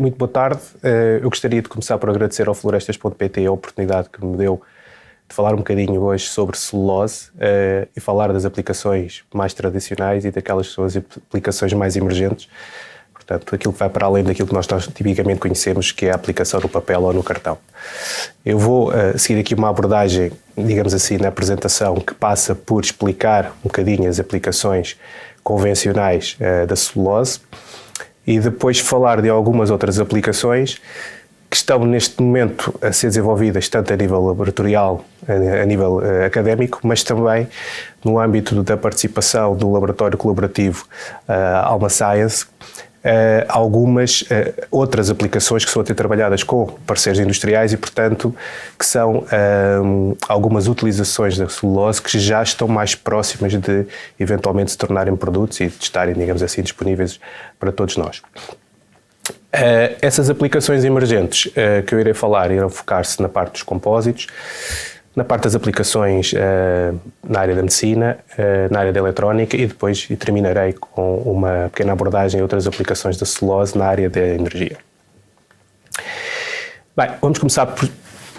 Muito boa tarde. Eu gostaria de começar por agradecer ao Florestas.pt a oportunidade que me deu de falar um bocadinho hoje sobre celulose e falar das aplicações mais tradicionais e daquelas que são as aplicações mais emergentes. Portanto, aquilo que vai para além daquilo que nós tipicamente conhecemos, que é a aplicação no papel ou no cartão. Eu vou seguir aqui uma abordagem, digamos assim, na apresentação, que passa por explicar um bocadinho as aplicações convencionais da celulose e depois falar de algumas outras aplicações que estão neste momento a ser desenvolvidas tanto a nível laboratorial, a nível académico, mas também no âmbito da participação do laboratório colaborativo Alma Science, algumas outras aplicações que estão a ser trabalhadas com parceiros industriais e, portanto, que são algumas utilizações da celulose que já estão mais próximas de eventualmente se tornarem produtos e de estarem, digamos assim, disponíveis para todos nós. Essas aplicações emergentes que eu irei falar irão focar-se na parte dos compósitos, na parte das aplicações na área da medicina, na área da eletrónica e depois terminarei com uma pequena abordagem em outras aplicações da celulose na área da energia. Bem, vamos começar por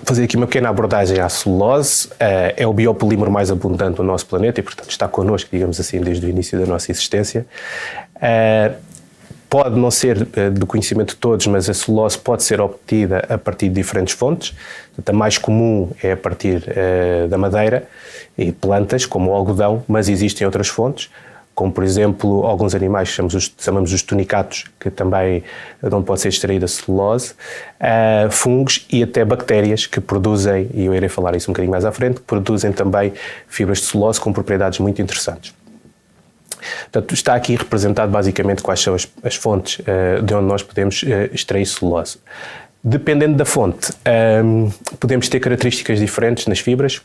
fazer aqui uma pequena abordagem à celulose. É o biopolímero mais abundante do nosso planeta e, portanto, está connosco, digamos assim, desde o início da nossa existência. Pode não ser do conhecimento de todos, mas a celulose pode ser obtida a partir de diferentes fontes. A mais comum é a partir da madeira e plantas, como o algodão, mas existem outras fontes, como por exemplo alguns animais que chamamos os tunicatos, que também de onde pode ser extraída a celulose, fungos e até bactérias que produzem, e eu irei falar isso um bocadinho mais à frente, que produzem também fibras de celulose com propriedades muito interessantes. Portanto, está aqui representado basicamente quais são as fontes de onde nós podemos extrair celulose. Dependendo da fonte, podemos ter características diferentes nas fibras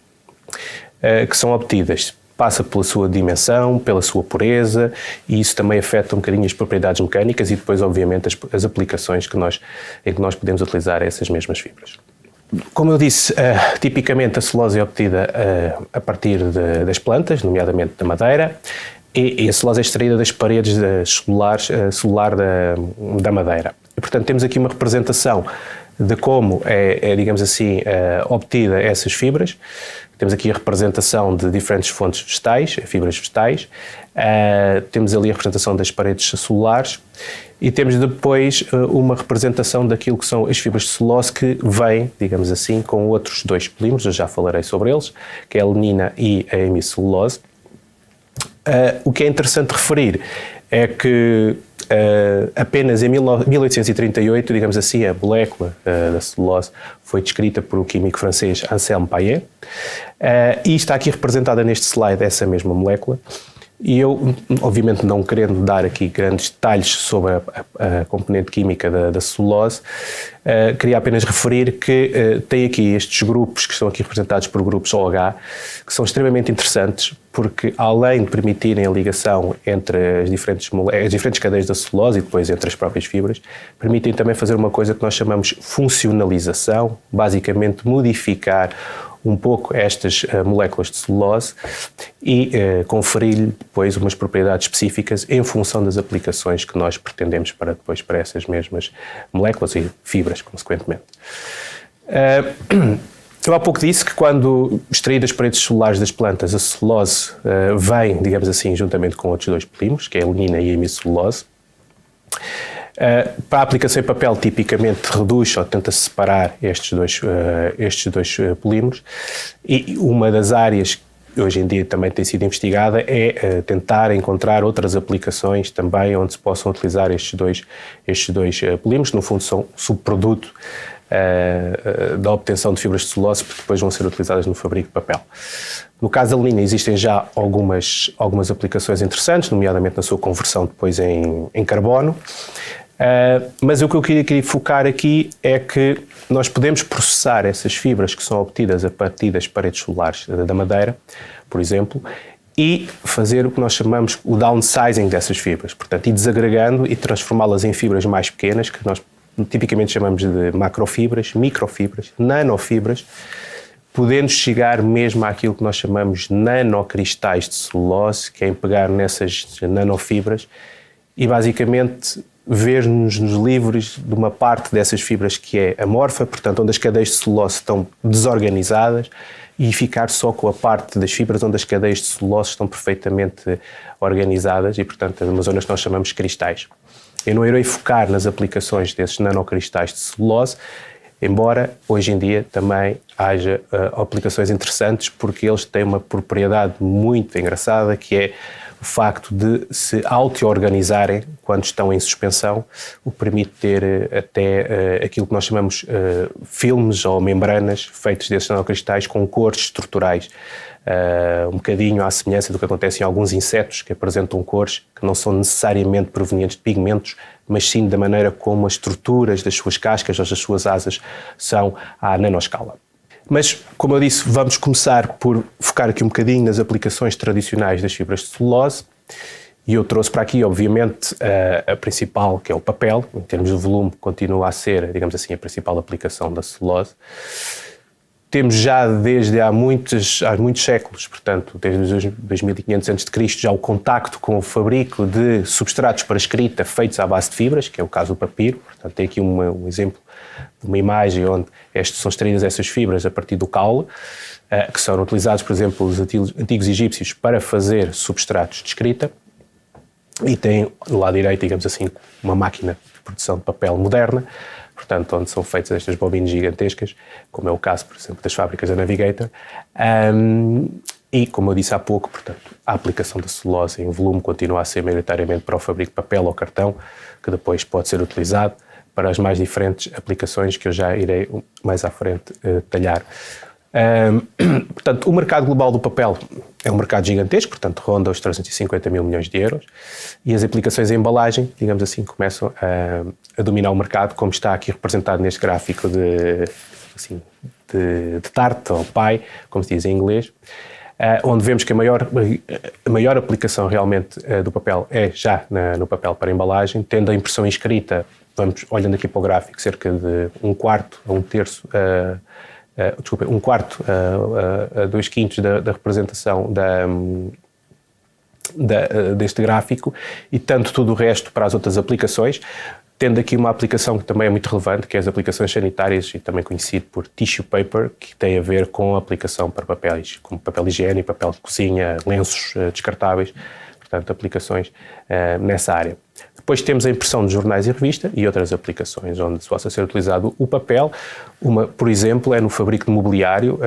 que são obtidas. Passa pela sua dimensão, pela sua pureza, e isso também afeta um bocadinho as propriedades mecânicas e depois, obviamente, as aplicações em que nós podemos utilizar essas mesmas fibras. Como eu disse, tipicamente a celulose é obtida a partir das plantas, nomeadamente da madeira, e a celulose é extraída das paredes celular da madeira. E, portanto, temos aqui uma representação de como digamos assim, obtida essas fibras. Temos aqui a representação de diferentes fontes vegetais, fibras vegetais. Temos ali a representação das paredes celulares e temos depois uma representação daquilo que são as fibras de celulose que vêm, digamos assim, com outros dois polímeros, eu já falarei sobre eles, que é a adenina e a hemicelulose. O que é interessante referir é que apenas em 1838, digamos assim, a molécula da celulose foi descrita por o químico francês Anselme Payen, e está aqui representada neste slide essa mesma molécula. E eu, obviamente, não querendo dar aqui grandes detalhes sobre a componente química da celulose, queria apenas referir que tem aqui estes grupos que estão aqui representados por grupos OH, que são extremamente interessantes, porque além de permitirem a ligação entre as diferentes cadeias da celulose e depois entre as próprias fibras, permitem também fazer uma coisa que nós chamamos funcionalização, basicamente modificar um pouco estas moléculas de celulose e conferir-lhe depois umas propriedades específicas em função das aplicações que nós pretendemos para essas mesmas moléculas e fibras, consequentemente. Eu há pouco disse que quando extraídas das paredes celulares das plantas, a celulose vem, digamos assim, juntamente com outros dois polímeros, que é a adenina e a hemicelulose. Para a aplicação em papel, tipicamente reduz ou tenta separar estes dois polímeros, e uma das áreas que hoje em dia também tem sido investigada é tentar encontrar outras aplicações também onde se possam utilizar estes dois polímeros, que no fundo são subproduto da obtenção de fibras de celulose, que depois vão ser utilizadas no fabrico de papel. No caso da adenina existem já algumas aplicações interessantes, nomeadamente na sua conversão depois em carbono. Mas o que eu queria focar aqui é que nós podemos processar essas fibras que são obtidas a partir das paredes celulares da madeira, por exemplo, e fazer o que nós chamamos o downsizing dessas fibras, portanto, ir desagregando e transformá-las em fibras mais pequenas, que nós tipicamente chamamos de macrofibras, microfibras, nanofibras, podendo chegar mesmo àquilo que nós chamamos nanocristais de celulose, que é em pegar nessas nanofibras e basicamente ver-nos livres de uma parte dessas fibras que é amorfa, portanto, onde as cadeias de celulose estão desorganizadas, e ficar só com a parte das fibras onde as cadeias de celulose estão perfeitamente organizadas e, portanto, uma zona que nós chamamos de cristais. Eu não irei focar nas aplicações desses nanocristais de celulose, embora hoje em dia também haja aplicações interessantes, porque eles têm uma propriedade muito engraçada, que é o facto de se auto-organizarem quando estão em suspensão, o que permite ter até aquilo que nós chamamos filmes ou membranas feitos desses nanocristais com cores estruturais, um bocadinho à semelhança do que acontece em alguns insetos que apresentam cores que não são necessariamente provenientes de pigmentos, mas sim da maneira como as estruturas das suas cascas ou das suas asas são à nanoscala. Mas, como eu disse, vamos começar por focar aqui um bocadinho nas aplicações tradicionais das fibras de celulose, e eu trouxe para aqui, obviamente, a principal, que é o papel. Em termos de volume, continua a ser, digamos assim, a principal aplicação da celulose. Temos já desde há muitos séculos, portanto, desde os 2500 a.C., já o contacto com o fabrico de substratos para escrita feitos à base de fibras, que é o caso do papiro. Portanto, tem aqui um exemplo de uma imagem onde são extraídas essas fibras a partir do caule, que são utilizados, por exemplo, os antigos egípcios para fazer substratos de escrita, e tem do lado direito, digamos assim, uma máquina de produção de papel moderna, portanto, onde são feitas estas bobinas gigantescas, como é o caso, por exemplo, das fábricas da Navigator. E, como eu disse há pouco, portanto, a aplicação da celulose em volume continua a ser maioritariamente para o fabrico de papel ou cartão, que depois pode ser utilizado para as mais diferentes aplicações que eu já irei mais à frente detalhar. Portanto, o mercado global do papel é um mercado gigantesco, portanto, ronda os 350 mil milhões de euros, e as aplicações em embalagem, digamos assim, começam a dominar o mercado, como está aqui representado neste gráfico de tart ou pie, como se diz em inglês, onde vemos que a maior aplicação realmente do papel é já no papel para embalagem, tendo a impressão escrita, vamos olhando aqui para o gráfico, cerca de um quarto a um terço, um quarto a 2/5 da representação deste gráfico, e tanto tudo o resto para as outras aplicações, tendo aqui uma aplicação que também é muito relevante, que é as aplicações sanitárias, e também conhecido por tissue paper, que tem a ver com a aplicação para papéis, como papel higiênico, papel de cozinha, lenços descartáveis, portanto, aplicações nessa área. Depois temos a impressão de jornais e revista e outras aplicações onde se possa ser utilizado o papel. Uma, por exemplo, é no fabrico de mobiliário,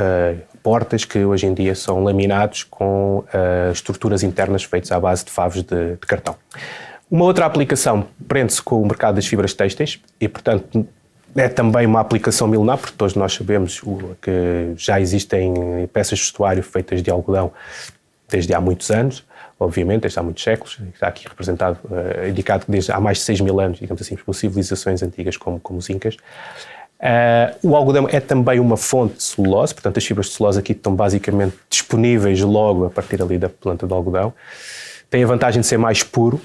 portas que hoje em dia são laminados com estruturas internas feitas à base de favos de cartão. Uma outra aplicação prende-se com o mercado das fibras têxteis e, portanto, é também uma aplicação milenar, porque todos nós sabemos que já existem peças de vestuário feitas de algodão desde há muitos anos. Obviamente, desde há muitos séculos, está aqui representado, indicado que desde há mais de 6.000 anos, digamos assim, por civilizações antigas como os Incas. O algodão é também uma fonte de celulose, portanto as fibras de celulose aqui estão basicamente disponíveis logo a partir ali da planta do algodão. Tem a vantagem de ser mais puro,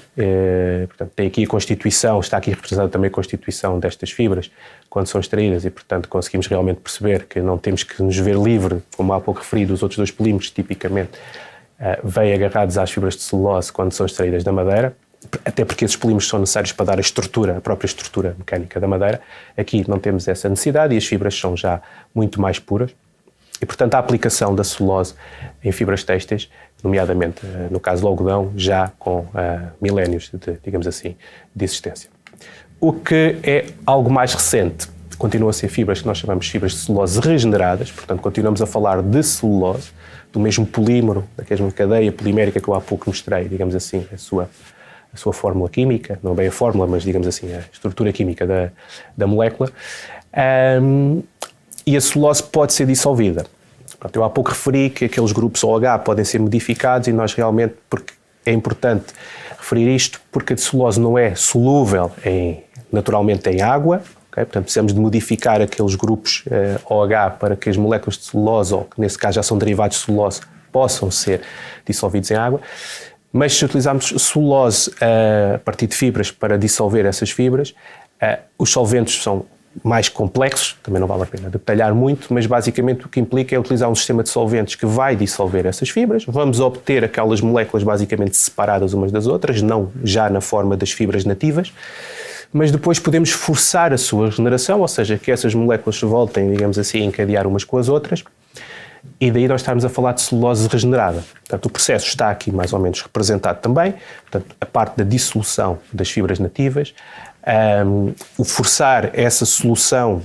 portanto tem aqui a constituição, está aqui representada também a constituição destas fibras quando são extraídas, e portanto conseguimos realmente perceber que não temos que nos ver livre, como há pouco referido, os outros dois polímeros tipicamente vêm agarrados às fibras de celulose quando são extraídas da madeira, até porque esses polímeros são necessários para dar a própria estrutura mecânica da madeira. Aqui não temos essa necessidade e as fibras são já muito mais puras. E, portanto, a aplicação da celulose em fibras têxteis, nomeadamente, no caso do algodão, já com milénios, digamos assim, de existência. O que é algo mais recente, continua a ser fibras que nós chamamos de fibras de celulose regeneradas, portanto, continuamos a falar de celulose, do mesmo polímero, da mesma cadeia polimérica que eu há pouco mostrei, digamos assim, a sua fórmula química, não bem a fórmula, mas digamos assim, a estrutura química da molécula, e a celulose pode ser dissolvida. Portanto, eu há pouco referi que aqueles grupos OH podem ser modificados e nós realmente, porque é importante referir isto, porque a celulose não é solúvel naturalmente em água, okay? Portanto, precisamos de modificar aqueles grupos OH para que as moléculas de celulose, ou que nesse caso já são derivados de celulose, possam ser dissolvidos em água. Mas se utilizarmos celulose a partir de fibras para dissolver essas fibras, os solventes são mais complexos, também não vale a pena detalhar muito, mas basicamente o que implica é utilizar um sistema de solventes que vai dissolver essas fibras, vamos obter aquelas moléculas basicamente separadas umas das outras, não já na forma das fibras nativas, mas depois podemos forçar a sua regeneração, ou seja, que essas moléculas se voltem, digamos assim, a encadear umas com as outras, e daí nós estamos a falar de celulose regenerada. Portanto, o processo está aqui mais ou menos representado também, portanto, a parte da dissolução das fibras nativas, o forçar essa solução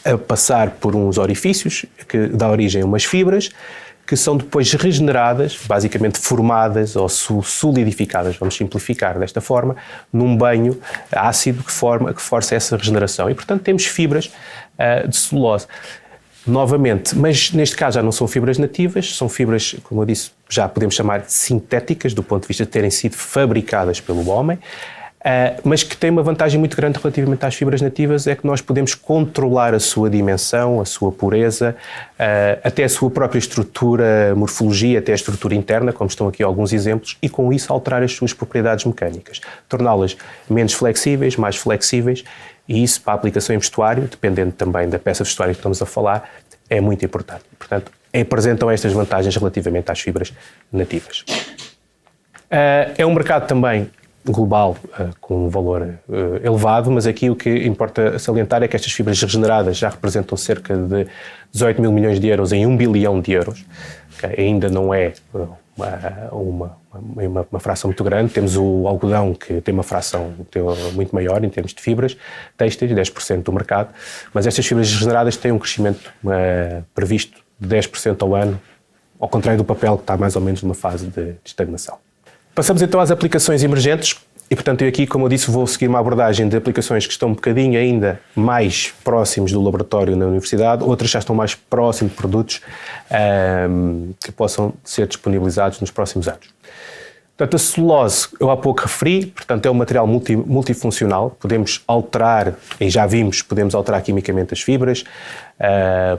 a passar por uns orifícios que dá origem a umas fibras que são depois regeneradas, basicamente formadas ou solidificadas, vamos simplificar desta forma, num banho ácido que força essa regeneração. E, portanto, temos fibras de celulose. Novamente, mas neste caso já não são fibras nativas, são fibras, como eu disse, já podemos chamar sintéticas, do ponto de vista de terem sido fabricadas pelo homem, mas que tem uma vantagem muito grande relativamente às fibras nativas, é que nós podemos controlar a sua dimensão, a sua pureza, até a sua própria estrutura, morfologia, até a estrutura interna, como estão aqui alguns exemplos, e com isso alterar as suas propriedades mecânicas, torná-las menos flexíveis, mais flexíveis, e isso para a aplicação em vestuário, dependendo também da peça de vestuário que estamos a falar, é muito importante. Portanto, apresentam estas vantagens relativamente às fibras nativas. É um mercado também global com um valor elevado, mas aqui o que importa salientar é que estas fibras regeneradas já representam cerca de 18 mil milhões de euros em 1 bilhão de euros. Okay? Ainda não é uma fração muito grande. Temos o algodão, que tem uma fração muito maior em termos de fibras têxteis, 10% do mercado, mas estas fibras regeneradas têm um crescimento previsto de 10% ao ano, ao contrário do papel, que está mais ou menos numa fase de estagnação. Passamos então às aplicações emergentes e, portanto, eu aqui, como eu disse, vou seguir uma abordagem de aplicações que estão um bocadinho ainda mais próximos do laboratório na universidade, outras já estão mais próximos de produtos que possam ser disponibilizados nos próximos anos. Portanto, a celulose, eu há pouco referi, portanto, é um material multifuncional, podemos alterar, e já vimos, podemos alterar quimicamente as fibras,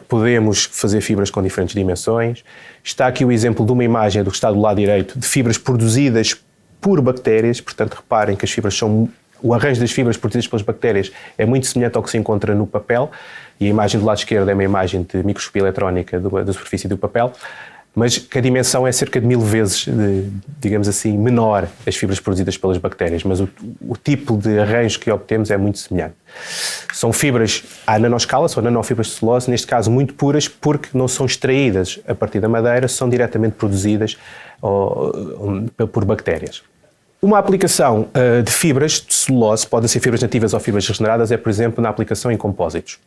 podemos fazer fibras com diferentes dimensões. Está aqui o exemplo de uma imagem do que está do lado direito, de fibras produzidas por bactérias, portanto, reparem que as fibras são... O arranjo das fibras produzidas pelas bactérias é muito semelhante ao que se encontra no papel, e a imagem do lado esquerdo é uma imagem de microscopia eletrónica da superfície do papel, mas que a dimensão é cerca de 1000 vezes, digamos assim, menor as fibras produzidas pelas bactérias, mas o tipo de arranjo que obtemos é muito semelhante. São fibras à nanoscala, são nanofibras de celulose, neste caso muito puras, porque não são extraídas a partir da madeira, são diretamente produzidas por bactérias. Uma aplicação de fibras de celulose, podem ser fibras nativas ou fibras regeneradas, é, por exemplo, na aplicação em compósitos.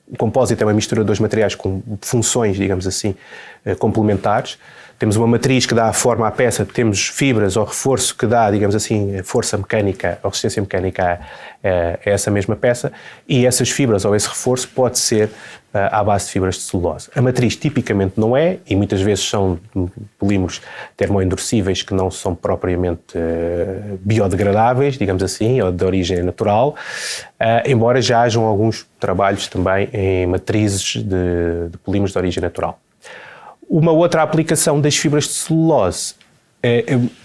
O compósito é uma mistura de dois materiais com funções, digamos assim, complementares. Temos uma matriz que dá a forma à peça, temos fibras ou reforço que dá, digamos assim, força mecânica ou resistência mecânica a essa mesma peça, e essas fibras ou esse reforço pode ser à base de fibras de celulose. A matriz tipicamente não é, e muitas vezes são polímeros termoendurecíveis que não são propriamente biodegradáveis, digamos assim, ou de origem natural, embora já hajam alguns trabalhos também em matrizes de polímeros de origem natural. Uma outra aplicação das fibras de celulose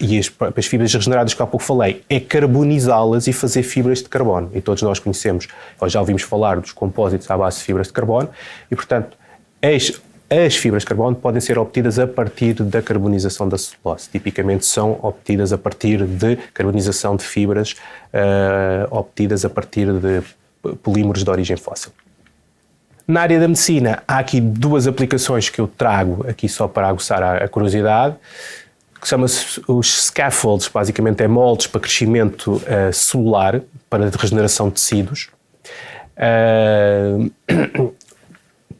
e as fibras regeneradas que há pouco falei, é carbonizá-las e fazer fibras de carbono. E todos nós conhecemos, ou já ouvimos falar dos compósitos à base de fibras de carbono, e portanto as fibras de carbono podem ser obtidas a partir da carbonização da celulose. Tipicamente são obtidas a partir de carbonização de fibras obtidas a partir de polímeros de origem fóssil. Na área da medicina, há aqui duas aplicações que eu trago aqui só para aguçar a curiosidade, que chama-se os scaffolds, basicamente é moldes para crescimento celular, para regeneração de tecidos.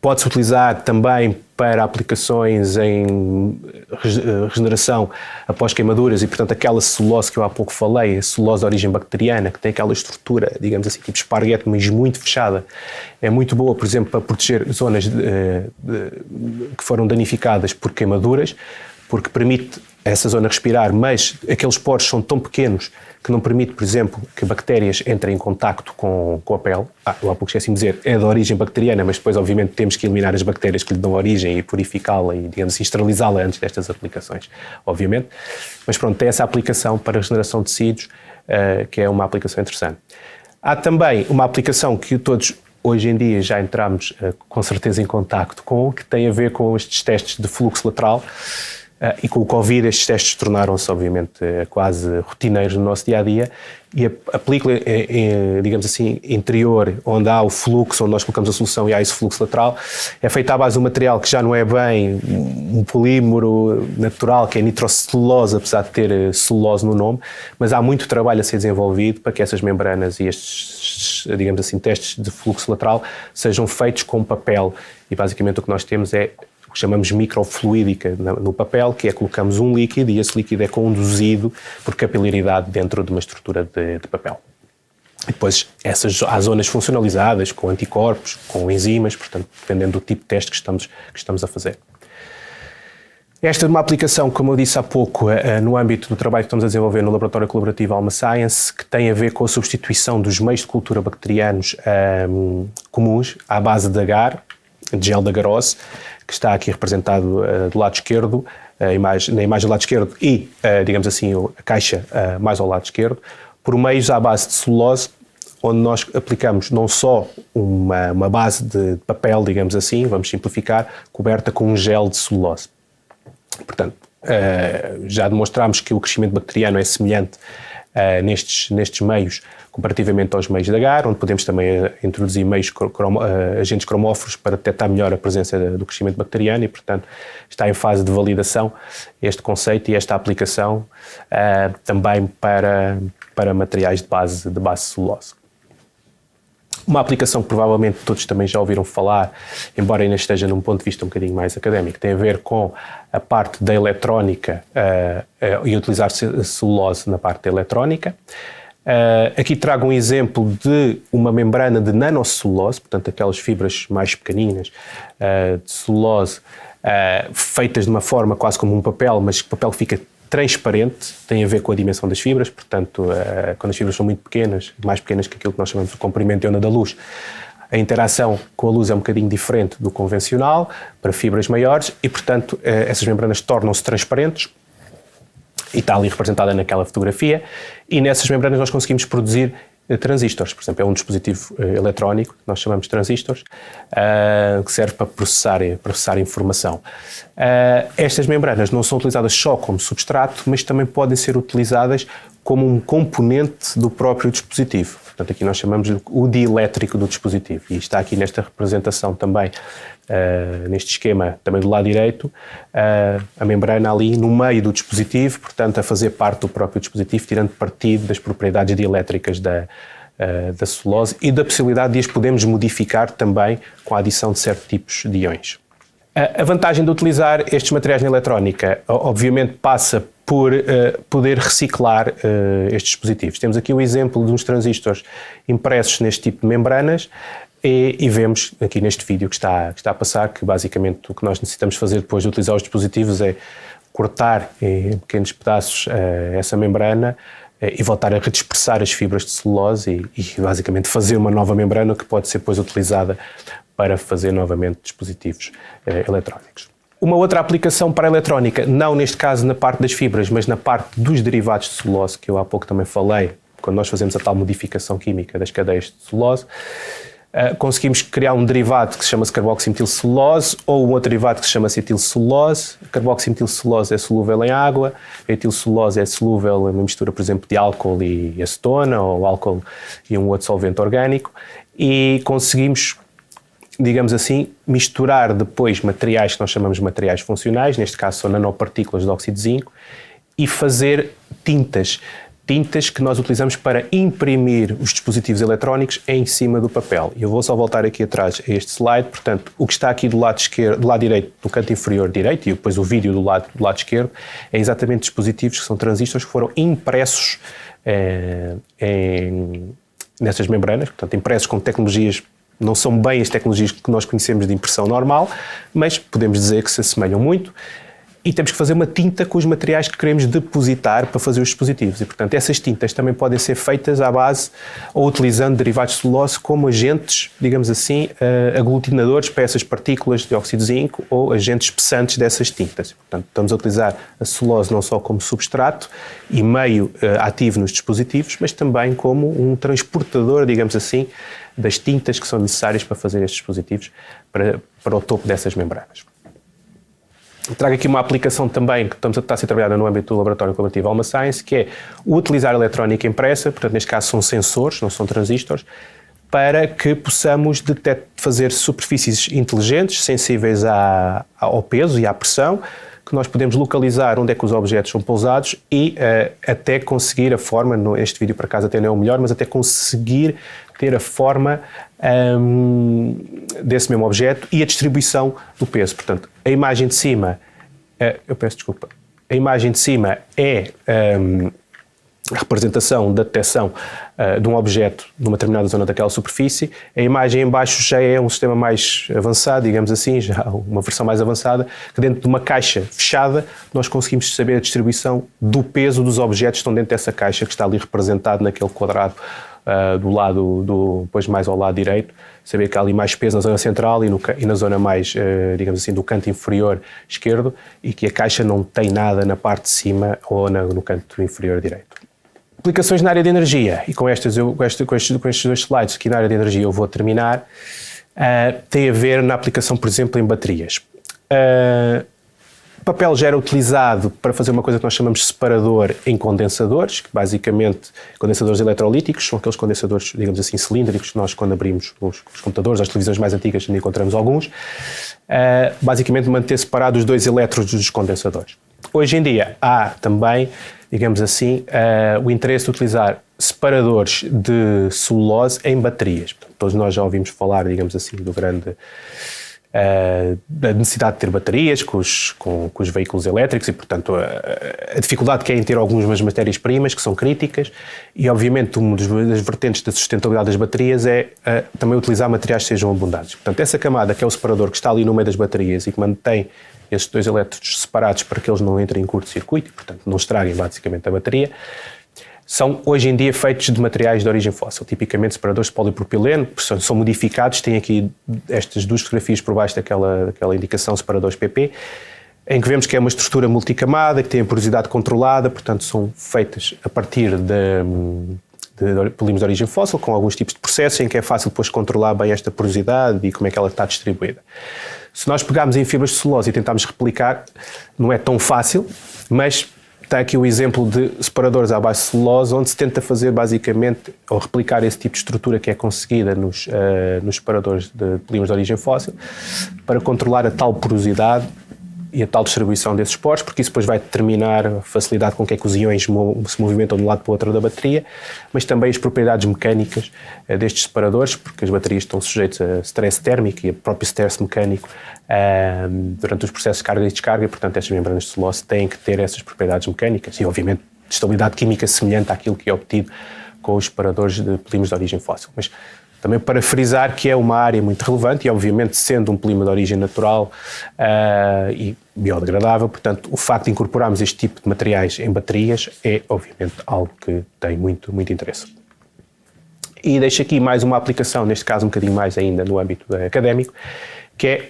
Pode-se utilizar também para aplicações em regeneração após queimaduras e, portanto, aquela celulose que eu há pouco falei, a celulose de origem bacteriana, que tem aquela estrutura, digamos assim, tipo esparguete, mas muito fechada, é muito boa, por exemplo, para proteger zonas que foram danificadas por queimaduras, porque permite essa zona respirar, mas aqueles poros são tão pequenos que não permite, por exemplo, que bactérias entrem em contacto com a pele. Eu há pouco esqueci-me de dizer, é de origem bacteriana, mas depois, obviamente, temos que eliminar as bactérias que lhe dão origem e purificá-la e, digamos assim, esterilizá-la antes destas aplicações, obviamente. Mas pronto, tem essa aplicação para a regeneração de tecidos, que é uma aplicação interessante. Há também uma aplicação que todos hoje em dia já entramos com certeza em contacto com, que tem a ver com estes testes de fluxo lateral. E com o Covid estes testes tornaram-se obviamente quase rotineiros no nosso dia-a-dia, e a película, digamos assim, interior, onde há o fluxo, onde nós colocamos a solução e há esse fluxo lateral, é feita à base de um material que já não é bem um polímero natural, que é nitrocelulose, apesar de ter celulose no nome, mas há muito trabalho a ser desenvolvido para que essas membranas e estes, digamos assim, testes de fluxo lateral sejam feitos com papel, e basicamente o que nós temos é o que chamamos microfluídica no papel, que é colocamos um líquido e esse líquido é conduzido por capilaridade dentro de uma estrutura de papel. E depois há zonas funcionalizadas, com anticorpos, com enzimas, portanto, dependendo do tipo de teste que estamos a fazer. Esta é uma aplicação, como eu disse há pouco, no âmbito do trabalho que estamos a desenvolver no Laboratório Colaborativo Alma Science, que tem a ver com a substituição dos meios de cultura bacterianos comuns à base de agar, de gel de agarose, que está aqui representado do lado esquerdo, na imagem do lado esquerdo e, digamos assim, a caixa mais ao lado esquerdo, por meios à base de celulose, onde nós aplicamos não só uma base de papel, digamos assim, vamos simplificar, coberta com um gel de celulose. Portanto, já demonstramos que o crescimento bacteriano é semelhante nestes meios comparativamente aos meios de agar, onde podemos também introduzir agentes cromóforos para detectar melhor a presença do crescimento bacteriano e, portanto, está em fase de validação este conceito e esta aplicação também para materiais de base celulose. Uma aplicação que provavelmente todos também já ouviram falar, embora ainda esteja num ponto de vista um bocadinho mais académico, tem a ver com a parte da eletrónica e utilizar celulose na parte da eletrónica. Aqui trago um exemplo de uma membrana de nanocelulose, portanto aquelas fibras mais pequeninas de celulose, feitas de uma forma quase como um papel, mas que o papel fica transparente, tem a ver com a dimensão das fibras, portanto quando as fibras são muito pequenas, mais pequenas que aquilo que nós chamamos de comprimento de onda da luz, a interação com a luz é um bocadinho diferente do convencional, para fibras maiores, e portanto essas membranas tornam-se transparentes, e está ali representada naquela fotografia, e nessas membranas nós conseguimos produzir transistores. Por exemplo, é um dispositivo eletrónico, que nós chamamos de transistores, que serve para processar informação. Estas membranas não são utilizadas só como substrato, mas também podem ser utilizadas como um componente do próprio dispositivo. Portanto, aqui nós chamamos o dielétrico do dispositivo, e está aqui nesta representação também, neste esquema também do lado direito, a membrana ali no meio do dispositivo, portanto a fazer parte do próprio dispositivo, tirando partido das propriedades dielétricas da celulose e da possibilidade de as podermos modificar também com a adição de certos tipos de íons. A vantagem de utilizar estes materiais na eletrónica, obviamente, passa por poder reciclar estes dispositivos. Temos aqui o exemplo de uns transistores impressos neste tipo de membranas e vemos aqui neste vídeo que está a passar que basicamente o que nós necessitamos fazer depois de utilizar os dispositivos é cortar em pequenos pedaços essa membrana e voltar a redispersar as fibras de celulose e basicamente fazer uma nova membrana que pode ser depois utilizada para fazer novamente dispositivos eletrónicos. Uma outra aplicação para a eletrónica, não neste caso na parte das fibras, mas na parte dos derivados de celulose, que eu há pouco também falei, quando nós fazemos a tal modificação química das cadeias de celulose, conseguimos criar um derivado que se chama carboximetilcelulose ou um outro derivado que se chama acetilcelulose. A carboximetilcelulose é solúvel em água, a etilcelulose é solúvel em uma mistura, por exemplo, de álcool e acetona ou álcool e um outro solvente orgânico, e conseguimos, digamos assim, misturar depois materiais que nós chamamos de materiais funcionais, neste caso são nanopartículas de óxido de zinco, e fazer tintas que nós utilizamos para imprimir os dispositivos eletrónicos em cima do papel. Eu vou só voltar aqui atrás a este slide, portanto, o que está aqui do lado esquerdo, do lado direito, no canto inferior direito, e depois o vídeo do lado esquerdo, é exatamente dispositivos que são transistores que foram impressos nessas membranas, portanto, impressos com tecnologias, não são bem as tecnologias que nós conhecemos de impressão normal, mas podemos dizer que se assemelham muito. e temos que fazer uma tinta com os materiais que queremos depositar para fazer os dispositivos. E, portanto, essas tintas também podem ser feitas à base ou utilizando derivados de celulose como agentes, digamos assim, aglutinadores para essas partículas de dióxido de zinco ou agentes espessantes dessas tintas. E, portanto, estamos a utilizar a celulose não só como substrato e meio ativo nos dispositivos, mas também como um transportador, digamos assim, das tintas que são necessárias para fazer estes dispositivos para o topo dessas membranas. Trago aqui uma aplicação também que está a ser trabalhada no âmbito do Laboratório Colaborativo Alma Science, que é utilizar a eletrónica impressa, portanto, neste caso são sensores, não são transistores, para que possamos fazer superfícies inteligentes, sensíveis ao peso e à pressão, que nós podemos localizar onde é que os objetos são pousados e até conseguir a forma, este vídeo por acaso até não é o melhor, mas até conseguir ter a forma desse mesmo objeto e a distribuição do peso. Portanto, a imagem de cima, eu peço desculpa, a imagem de cima é a representação da detecção de um objeto numa determinada zona daquela superfície. A imagem em baixo já é um sistema mais avançado, digamos assim, já uma versão mais avançada, que dentro de uma caixa fechada nós conseguimos saber a distribuição do peso dos objetos que estão dentro dessa caixa, que está ali representado naquele quadrado do lado, depois mais ao lado direito, saber que há ali mais peso na zona central e na zona mais, digamos assim, do canto inferior esquerdo, e que a caixa não tem nada na parte de cima ou no canto inferior direito. Aplicações na área de energia, e com estes dois slides aqui na área de energia eu vou terminar, tem a ver na aplicação, por exemplo, em baterias. O papel já era utilizado para fazer uma coisa que nós chamamos de separador em condensadores, que basicamente, condensadores eletrolíticos, são aqueles condensadores, digamos assim, cilíndricos, que nós quando abrimos os computadores, as televisões mais antigas, ainda encontramos alguns, basicamente manter separados os dois elétrodos dos condensadores. Hoje em dia há também, digamos assim, o interesse de utilizar separadores de celulose em baterias. Portanto, todos nós já ouvimos falar, digamos assim, da necessidade de ter baterias com os veículos elétricos e, portanto, a dificuldade que é em ter algumas matérias-primas que são críticas e, obviamente, uma das vertentes da sustentabilidade das baterias é também utilizar materiais que sejam abundantes. Portanto, essa camada, que é o separador que está ali no meio das baterias e que mantém esses dois elétrodos separados para que eles não entrem em curto-circuito e, portanto, não estraguem basicamente a bateria, são hoje em dia feitos de materiais de origem fóssil, tipicamente separadores de polipropileno, são modificados, tem aqui estas duas fotografias por baixo daquela indicação separadores PP, em que vemos que é uma estrutura multicamada, que tem a porosidade controlada, portanto são feitas a partir de polímeros de origem fóssil, com alguns tipos de processos em que é fácil depois controlar bem esta porosidade e como é que ela está distribuída. Se nós pegarmos em fibras de celulose e tentarmos replicar, não é tão fácil, mas está aqui o exemplo de separadores à base de celulose, onde se tenta fazer basicamente, ou replicar esse tipo de estrutura que é conseguida nos separadores de polímeros de origem fóssil, para controlar a tal porosidade e a tal distribuição desses poros, porque isso depois vai determinar a facilidade com que é que os íons se movimentam de um lado para o outro da bateria, mas também as propriedades mecânicas destes separadores, porque as baterias estão sujeitas a stress térmico e a próprio stress mecânico durante os processos de carga e descarga, e, portanto, estas membranas de celulose têm que ter essas propriedades mecânicas e, obviamente, de estabilidade química semelhante àquilo que é obtido com os separadores de polímeros de origem fóssil. Mas também para frisar que é uma área muito relevante e, obviamente, sendo um polímero de origem natural e biodegradável, portanto, o facto de incorporarmos este tipo de materiais em baterias é, obviamente, algo que tem muito, muito interesse. E deixo aqui mais uma aplicação, neste caso um bocadinho mais ainda no âmbito académico, que é,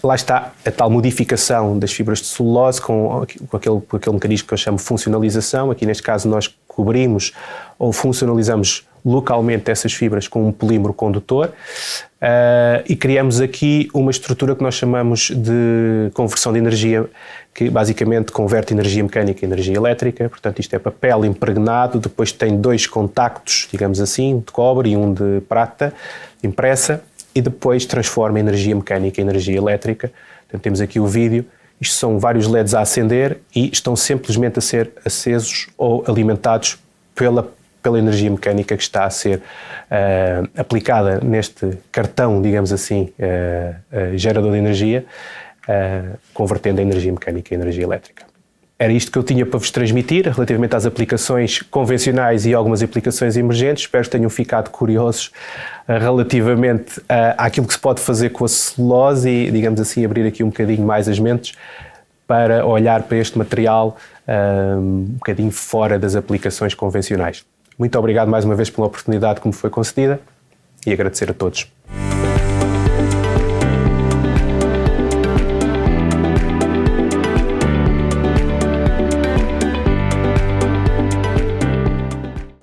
lá está, a tal modificação das fibras de celulose com aquele mecanismo que eu chamo de funcionalização. Aqui, neste caso, nós cobrimos ou funcionalizamos localmente essas fibras com um polímero condutor e criamos aqui uma estrutura que nós chamamos de conversão de energia, que basicamente converte energia mecânica em energia elétrica. Portanto, isto é papel impregnado, depois tem dois contactos, digamos assim, um de cobre e um de prata, impressa, e depois transforma a energia mecânica em energia elétrica. Portanto, temos aqui o vídeo. Isto são vários LEDs a acender e estão simplesmente a ser acesos ou alimentados pela energia mecânica que está a ser aplicada neste cartão, digamos assim, gerador de energia, convertendo a energia mecânica em energia elétrica. Era isto que eu tinha para vos transmitir relativamente às aplicações convencionais e algumas aplicações emergentes. Espero que tenham ficado curiosos relativamente àquilo que se pode fazer com a celulose e, digamos assim, abrir aqui um bocadinho mais as mentes para olhar para este material um bocadinho fora das aplicações convencionais. Muito obrigado mais uma vez pela oportunidade que me foi concedida e agradecer a todos.